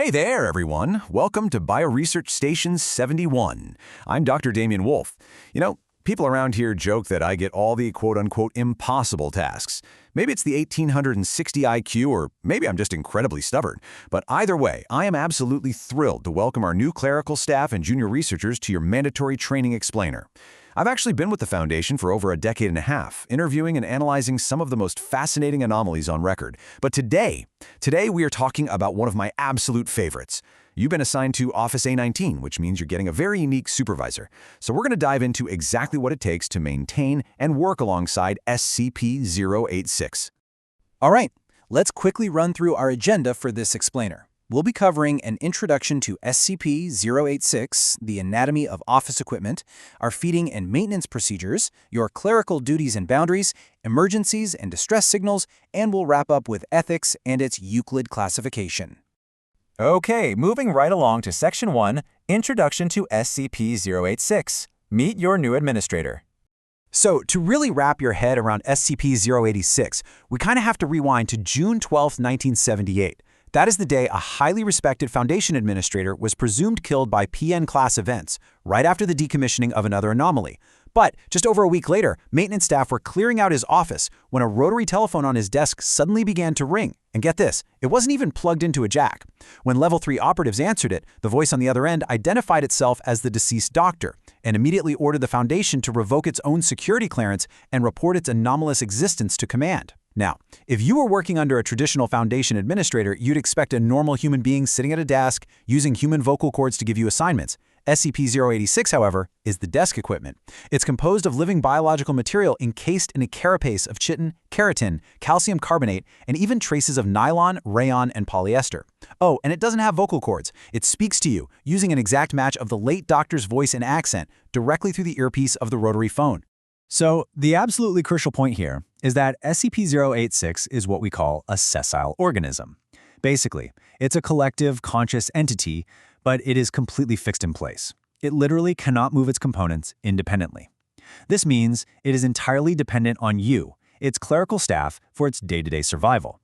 Hey there, everyone. Welcome to Bioresearch Station 71. I'm Dr. Damian Wolf. People around here joke that I get all the quote-unquote impossible tasks. Maybe it's the 1860 IQ, or maybe I'm just incredibly stubborn. But either way, I am absolutely thrilled to welcome our new clerical staff and junior researchers to your mandatory training explainer. I've actually been with the Foundation for over a decade and a half, interviewing and analyzing some of the most fascinating anomalies on record. But today we are talking about one of my absolute favorites. You've been assigned to Office A19, which means you're getting a very unique supervisor. So we're going to dive into exactly what it takes to maintain and work alongside SCP-086. All right, let's quickly run through our agenda for this explainer. We'll be covering an introduction to SCP-086, the anatomy of office equipment, our feeding and maintenance procedures, your clerical duties and boundaries, emergencies and distress signals, and we'll wrap up with ethics and its Euclid classification. Okay, moving right along to Section 1, Introduction to SCP-086. Meet your new administrator. So, to really wrap your head around SCP-086, we kind of have to rewind to June 12, 1978. That is the day a highly respected Foundation administrator was presumed killed by PN-class events, right after the decommissioning of another anomaly. But just over a week later, maintenance staff were clearing out his office when a rotary telephone on his desk suddenly began to ring. And get this, it wasn't even plugged into a jack. When Level 3 operatives answered it, the voice on the other end identified itself as the deceased doctor and immediately ordered the Foundation to revoke its own security clearance and report its anomalous existence to command. Now, if you were working under a traditional Foundation administrator, you'd expect a normal human being sitting at a desk, using human vocal cords to give you assignments. SCP-086, however, is the desk equipment. It's composed of living biological material encased in a carapace of chitin, keratin, calcium carbonate, and even traces of nylon, rayon, and polyester. Oh, and it doesn't have vocal cords. It speaks to you, using an exact match of the late doctor's voice and accent, directly through the earpiece of the rotary phone. So, the absolutely crucial point here is that SCP-086 is what we call a sessile organism. Basically, it's a collective, conscious entity, but it is completely fixed in place. It literally cannot move its components independently. This means it is entirely dependent on you, its clerical staff, for its day-to-day survival.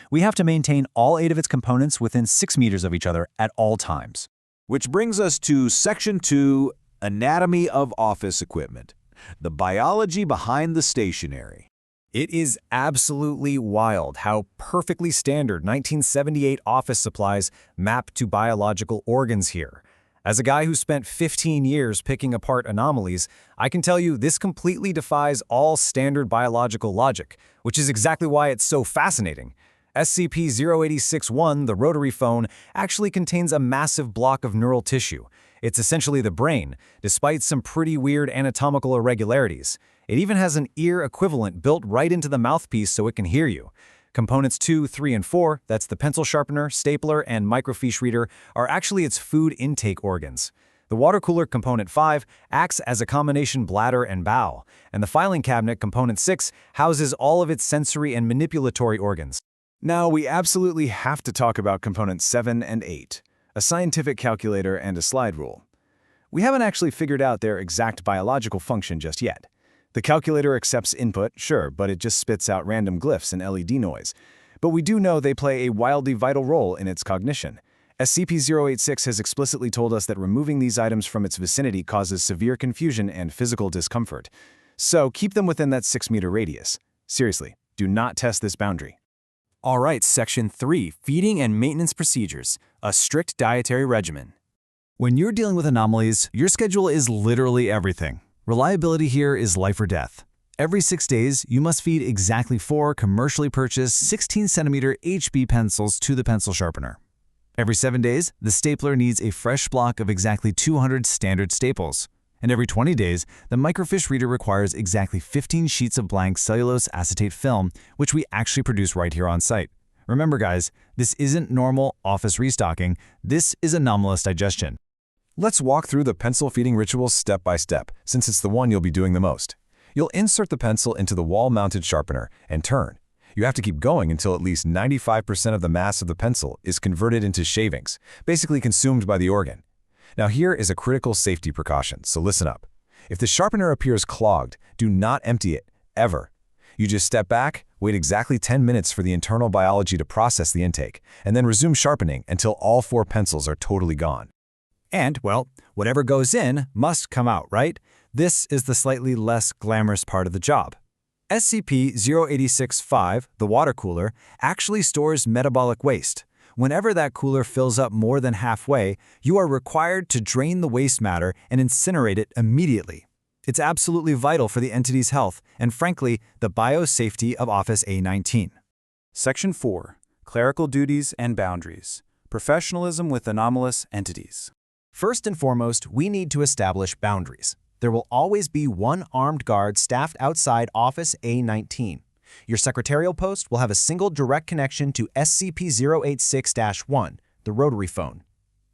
We have to maintain all 8 of its components within 6 meters of each other at all times. Which brings us to Section 2, Anatomy of Office Equipment. The biology behind the stationery. It is absolutely wild how perfectly standard 1978 office supplies map to biological organs here. As a guy who spent 15 years picking apart anomalies, I can tell you this completely defies all standard biological logic, which is exactly why it's so fascinating. SCP-086-1, the rotary phone, actually contains a massive block of neural tissue. It's essentially the brain, despite some pretty weird anatomical irregularities. It even has an ear equivalent built right into the mouthpiece so it can hear you. Components 2, 3, and 4, that's the pencil sharpener, stapler, and microfiche reader, are actually its food intake organs. The water cooler, component 5, acts as a combination bladder and bowel, and the filing cabinet, component 6, houses all of its sensory and manipulatory organs. Now, we absolutely have to talk about components 7 and 8. A scientific calculator, and a slide rule. We haven't actually figured out their exact biological function just yet. The calculator accepts input, sure, but it just spits out random glyphs and LED noise. But we do know they play a wildly vital role in its cognition. SCP-086 has explicitly told us that removing these items from its vicinity causes severe confusion and physical discomfort. So keep them within that 6-meter radius. Seriously, do not test this boundary. All right, Section 3, Feeding and Maintenance Procedures, a strict dietary regimen. When you're dealing with anomalies, your schedule is literally everything. Reliability here is life or death. Every 6 days, you must feed exactly 4 commercially purchased 16-centimeter HB pencils to the pencil sharpener. Every 7 days, the stapler needs a fresh block of exactly 200 standard staples. And every 20 days, the microfiche reader requires exactly 15 sheets of blank cellulose acetate film, which we actually produce right here on site. Remember guys, this isn't normal office restocking, this is anomalous digestion. Let's walk through the pencil feeding ritual step by step, since it's the one you'll be doing the most. You'll insert the pencil into the wall-mounted sharpener and turn. You have to keep going until at least 95% of the mass of the pencil is converted into shavings, basically consumed by the organ. Now here is a critical safety precaution, so listen up. If the sharpener appears clogged, do not empty it, ever. You just step back, Wait exactly 10 minutes for the internal biology to process the intake, and then resume sharpening until all 4 pencils are totally gone. And, well, whatever goes in must come out, right? This is the slightly less glamorous part of the job. SCP-086-5, the water cooler, actually stores metabolic waste. Whenever that cooler fills up more than halfway, you are required to drain the waste matter and incinerate it immediately. It's absolutely vital for the entity's health and, frankly, the biosafety of Office A19. Section 4. Clerical Duties and Boundaries. Professionalism with Anomalous Entities. First and foremost, we need to establish boundaries. There will always be one armed guard staffed outside Office A19. Your secretarial post will have a single direct connection to SCP-086-1, the rotary phone.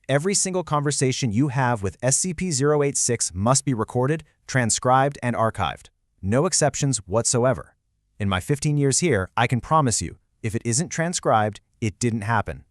Every single conversation you have with SCP-086 must be recorded, transcribed, and archived. No exceptions whatsoever. In my 15 years here, I can promise you, if it isn't transcribed, it didn't happen.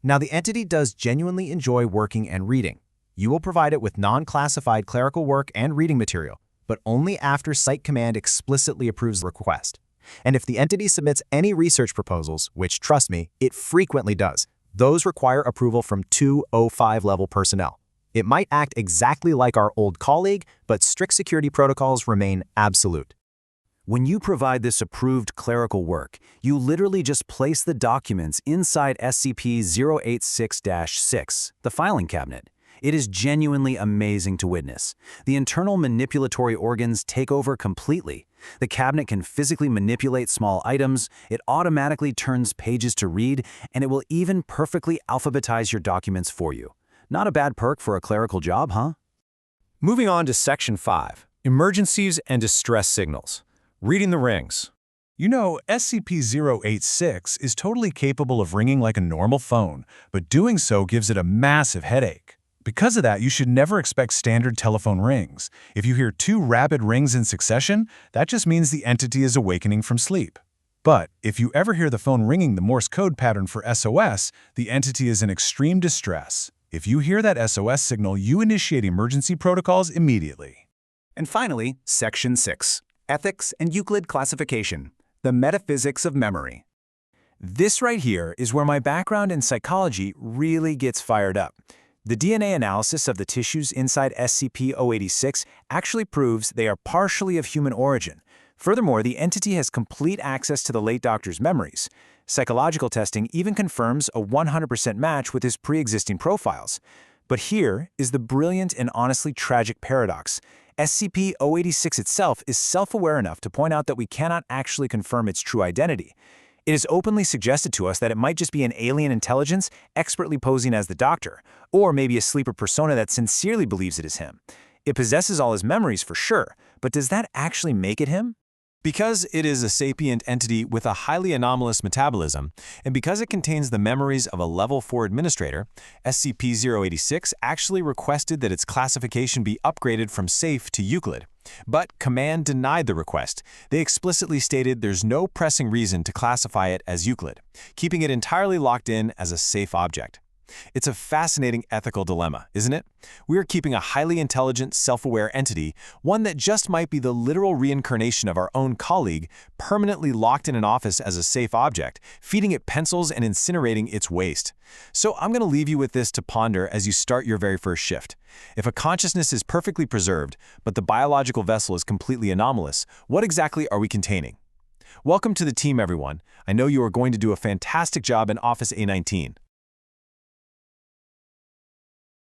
Now, the entity does genuinely enjoy working and reading. You will provide it with non-classified clerical work and reading material, but only after Site Command explicitly approves the request. And if the entity submits any research proposals, which, trust me, it frequently does, those require approval from 205-level personnel. It might act exactly like our old colleague, but strict security protocols remain absolute. When you provide this approved clerical work, you literally just place the documents inside SCP-086-6, the filing cabinet. It is genuinely amazing to witness. The internal manipulatory organs take over completely. The cabinet can physically manipulate small items, it automatically turns pages to read, and it will even perfectly alphabetize your documents for you. Not a bad perk for a clerical job, huh? Moving on to Section 5. Emergencies and Distress Signals. Reading the rings. You know, SCP-086 is totally capable of ringing like a normal phone, but doing so gives it a massive headache. Because of that, you should never expect standard telephone rings. If you hear 2 rapid rings in succession, that just means the entity is awakening from sleep. But if you ever hear the phone ringing the Morse code pattern for SOS, the entity is in extreme distress. If you hear that SOS signal, you initiate emergency protocols immediately. And finally, Section 6. Ethics and Euclid Classification. The Metaphysics of Memory. This right here is where my background in psychology really gets fired up. The DNA analysis of the tissues inside SCP-086 actually proves they are partially of human origin. Furthermore, the entity has complete access to the late doctor's memories. Psychological testing even confirms a 100% match with his pre-existing profiles. But here is the brilliant and honestly tragic paradox. SCP-086 itself is self-aware enough to point out that we cannot actually confirm its true identity. It is openly suggested to us that it might just be an alien intelligence expertly posing as the Doctor, or maybe a sleeper persona that sincerely believes it is him. It possesses all his memories for sure, but does that actually make it him? Because it is a sapient entity with a highly anomalous metabolism, and because it contains the memories of a Level 4 administrator, SCP-086 actually requested that its classification be upgraded from Safe to Euclid. But Command denied the request. They explicitly stated there's no pressing reason to classify it as Euclid, keeping it entirely locked in as a safe object. It's a fascinating ethical dilemma, isn't it? We are keeping a highly intelligent, self-aware entity, one that just might be the literal reincarnation of our own colleague, permanently locked in an office as a safe object, feeding it pencils and incinerating its waste. So I'm going to leave you with this to ponder as you start your very first shift. If a consciousness is perfectly preserved, but the biological vessel is completely anomalous, what exactly are we containing? Welcome to the team, everyone. I know you are going to do a fantastic job in Office A19.